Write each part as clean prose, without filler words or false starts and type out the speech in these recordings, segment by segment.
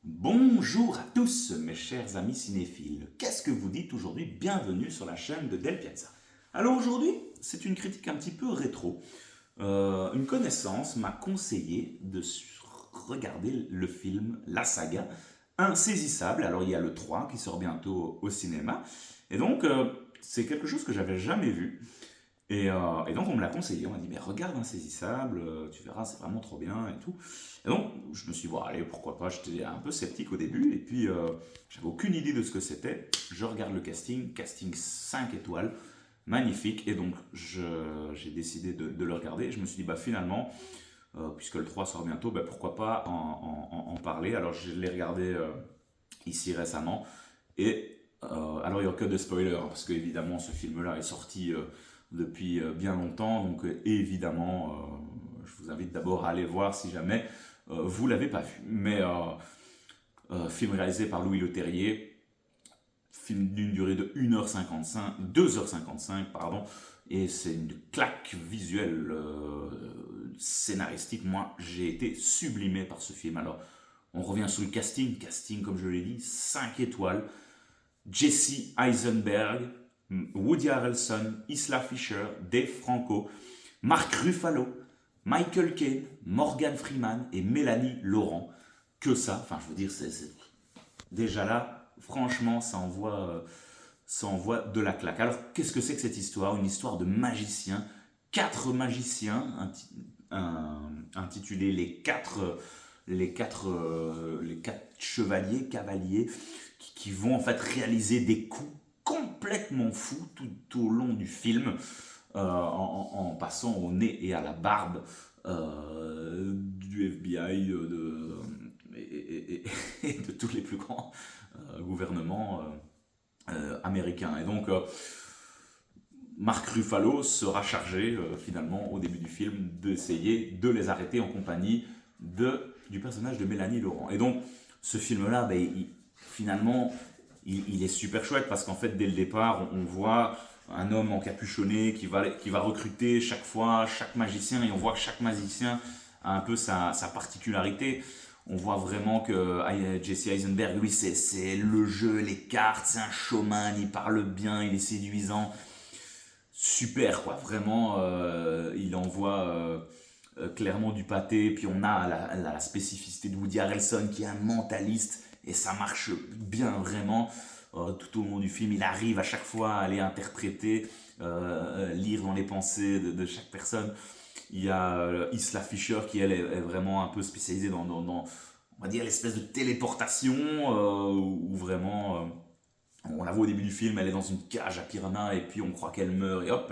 Bonjour à tous mes chers amis cinéphiles, qu'est-ce que vous dites aujourd'hui? Bienvenue sur la chaîne de Del Piazza. Alors aujourd'hui, c'est une critique un petit peu rétro. Une connaissance m'a conseillé de regarder le film, la saga, Insaisissable. Alors il y a le 3 qui sort bientôt au cinéma. Et donc c'est quelque chose que j'avais jamais vu. Et donc on me l'a conseillé, on m'a dit mais regarde Insaisissable, tu verras c'est vraiment trop bien et tout. Et donc je me suis dit bon allez pourquoi pas, j'étais un peu sceptique au début et puis j'avais aucune idée de ce que c'était. Je regarde le casting 5 étoiles, magnifique et donc j'ai décidé de le regarder. Je me suis dit bah finalement, puisque le 3 sort bientôt, bah, pourquoi pas en parler. Alors je l'ai regardé ici récemment et alors il n'y a que des spoilers hein, parce que évidemment ce film là est sorti depuis bien longtemps. Donc évidemment, je vous invite d'abord à aller voir si jamais vous l'avez pas vu. Mais film réalisé par Louis Leterrier, film d'une durée de 1h55, 2h55, pardon, et c'est une claque visuelle scénaristique. Moi, j'ai été sublimé par ce film. Alors, on revient sur le casting comme je l'ai dit, 5 étoiles. Jesse Eisenberg, Woody Harrelson, Isla Fisher, Dave Franco, Mark Ruffalo, Michael Caine, Morgan Freeman et Mélanie Laurent. Que ça, enfin je veux dire, déjà là, franchement, ça envoie de la claque. Alors qu'est-ce que c'est que cette histoire? Une histoire de magiciens, 4 magiciens intitulés les quatre chevaliers, cavaliers, qui vont en fait réaliser des coups complètement fous tout au long du film, en passant au nez et à la barbe du FBI et de tous les plus grands gouvernements américains. Et donc, Mark Ruffalo sera chargé finalement au début du film d'essayer de les arrêter en compagnie du personnage de Mélanie Laurent. Et donc, ce film-là, finalement, il est super chouette parce qu'en fait, dès le départ, on voit un homme encapuchonné qui va recruter chaque fois chaque magicien et on voit que chaque magicien a un peu sa particularité. On voit vraiment que Jesse Eisenberg, lui, c'est le jeu, les cartes, c'est un showman, il parle bien, il est séduisant. Super, quoi. Vraiment, il envoie clairement du pâté. Puis on a la spécificité de Woody Harrelson qui est un mentaliste et ça marche bien vraiment. Tout au long du film, il arrive à chaque fois à aller interpréter, lire dans les pensées de chaque personne. Il y a Isla Fisher qui elle est vraiment un peu spécialisée dans on va dire l'espèce de téléportation où vraiment on la voit au début du film, elle est dans une cage à piranha et puis on croit qu'elle meurt et hop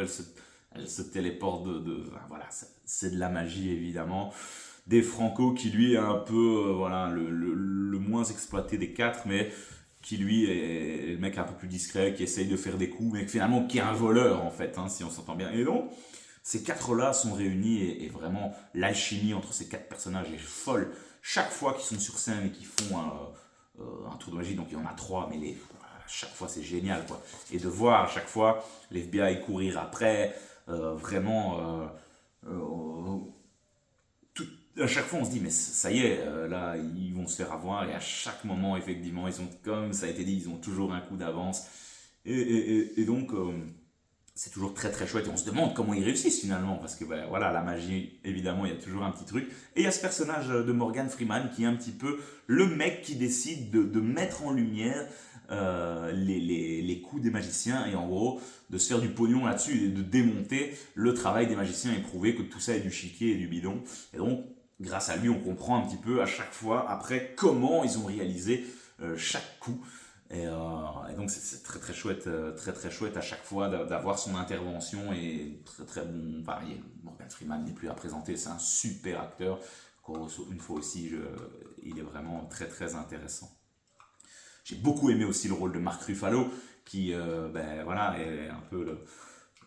elle se téléporte enfin, voilà, c'est de la magie évidemment. Des Franco qui lui est un peu voilà, le moins exploité des 4 mais qui lui est le mec un peu plus discret, qui essaye de faire des coups, mais finalement qui est un voleur en fait, hein, si on s'entend bien. Et donc, ces 4-là sont réunis et vraiment l'alchimie entre ces 4 personnages est folle. Chaque fois qu'ils sont sur scène et qu'ils font un tour de magie, donc il y en a 3, mais à chaque fois c'est génial quoi. Et de voir à chaque fois l'FBI courir après, vraiment à chaque fois on se dit mais ça y est là ils vont se faire avoir et à chaque moment effectivement ils ont comme ça a été dit ils ont toujours un coup d'avance et donc c'est toujours très très chouette et on se demande comment ils réussissent finalement parce que ben, voilà la magie évidemment il y a toujours un petit truc et il y a ce personnage de Morgan Freeman qui est un petit peu le mec qui décide de mettre en lumière les coups des magiciens et en gros de se faire du pognon là-dessus et de démonter le travail des magiciens et prouver que tout ça est du chiquet et du bidon et donc grâce à lui, on comprend un petit peu à chaque fois après comment ils ont réalisé chaque coup. Et donc c'est très très chouette, très très chouette à chaque fois d'avoir son intervention et très très bon. Enfin, Morgan Freeman n'est plus à présenter, c'est un super acteur. Une fois aussi, il est vraiment très très intéressant. J'ai beaucoup aimé aussi le rôle de Mark Ruffalo qui ben, voilà, est un peu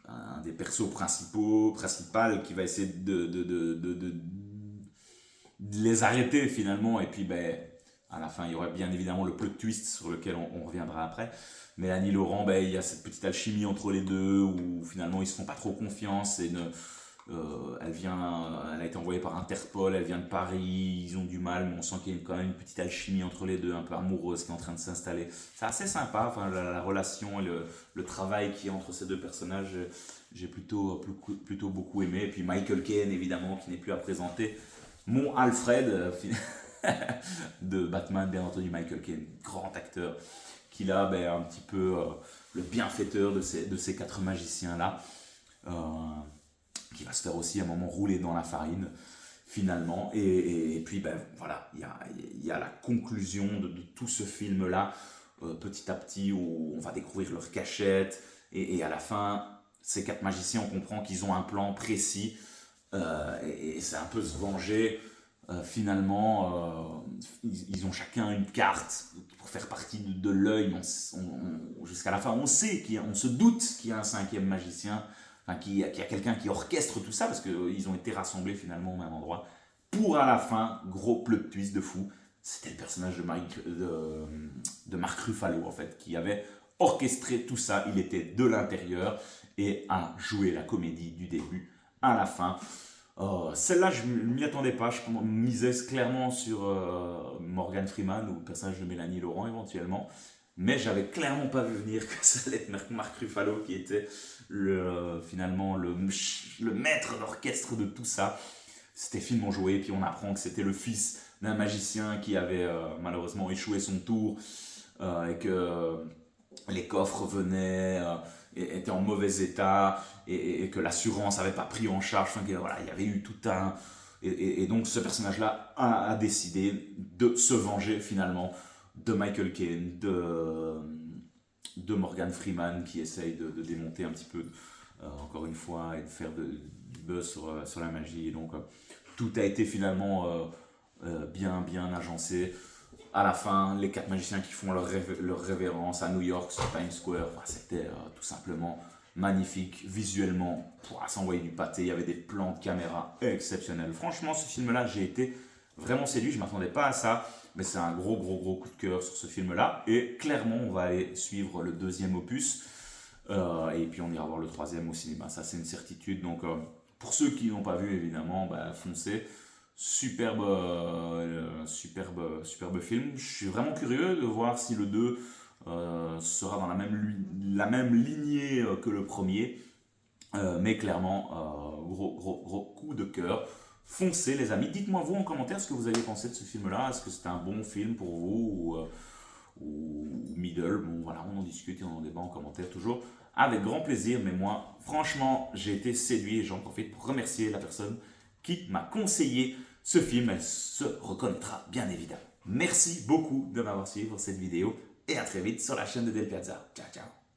un des persos principal qui va essayer de les arrêter finalement et puis ben à la fin il y aurait bien évidemment le plot twist sur lequel on reviendra après. Mais Annie Laurent, ben, il y a cette petite alchimie entre les deux où finalement ils se font pas trop confiance et Elle a été envoyée par Interpol, elle vient de Paris, ils ont du mal, mais on sent qu'il y a quand même une petite alchimie entre les deux, un peu amoureuse qui est en train de s'installer. C'est assez sympa, enfin, la relation et le travail qui est entre ces deux personnages, j'ai plutôt beaucoup aimé. Et puis Michael Caine, évidemment, qui n'est plus à présenter. Mon Alfred, de Batman, bien entendu, Michael Caine, grand acteur, qui là, ben, un petit peu le bienfaiteur de ces quatre magiciens-là, euh, qui va se faire aussi à un moment rouler dans la farine, finalement. Et puis, ben voilà, il y a la conclusion de tout ce film-là, petit à petit, où on va découvrir leur cachette, et à la fin, ces quatre magiciens, on comprend qu'ils ont un plan précis, et c'est un peu se venger. Finalement, ils ont chacun une carte pour faire partie de l'œil. Jusqu'à la fin, on sait on se doute qu'il y a un cinquième magicien, enfin, qu'il y a quelqu'un qui orchestre tout ça, parce qu'ils ont été rassemblés finalement au même endroit. Pour à la fin, gros plot twist de fou, c'était le personnage de Mark Ruffalo, en fait, qui avait orchestré tout ça. Il était de l'intérieur et a joué la comédie du début à la fin. Celle-là, je ne m'y attendais pas. Je misais clairement sur Morgan Freeman ou le personnage de Mélanie Laurent éventuellement. Mais j'avais clairement pas vu venir que ça allait être Mark Ruffalo qui était finalement le maître d'orchestre de tout ça. C'était finement joué, puis on apprend que c'était le fils d'un magicien qui avait malheureusement échoué son tour, et que les coffres venaient, étaient en mauvais état, et que l'assurance n'avait pas pris en charge. Enfin, voilà, il y avait eu tout un... Et donc ce personnage-là a décidé de se venger finalement de Michael Caine, de Morgan Freeman, qui essaye de démonter un petit peu, encore une fois, et de faire du buzz sur la magie. Et donc tout a été finalement bien agencé. À la fin, les quatre magiciens qui font leur révérence à New York sur Times Square, enfin, c'était tout simplement magnifique visuellement, pour s'envoyer du pâté. Il y avait des plans de caméra exceptionnels. Franchement, ce film-là, j'ai été vraiment séduit. Je ne m'attendais pas à ça, mais c'est un gros coup de cœur sur ce film-là. Et clairement, on va aller suivre le deuxième opus, et puis on ira voir le troisième au cinéma. Ça, c'est une certitude. Donc, pour ceux qui n'ont pas vu, évidemment, bah, foncez. Superbe film. Je suis vraiment curieux de voir si le 2 sera dans la même lignée que le premier. Mais clairement, gros coup de cœur. Foncez les amis. Dites-moi vous en commentaire ce que vous avez pensé de ce film-là. Est-ce que c'était un bon film pour vous, ou middle? Bon voilà, on en discute et on en débat en commentaire toujours avec grand plaisir. Mais moi, franchement, j'ai été séduit et j'en profite pour remercier la personne qui m'a conseillé ce film. Elle se reconnaîtra bien évidemment. Merci beaucoup de m'avoir suivi pour cette vidéo et à très vite sur la chaîne de Del Piazza. Ciao ciao.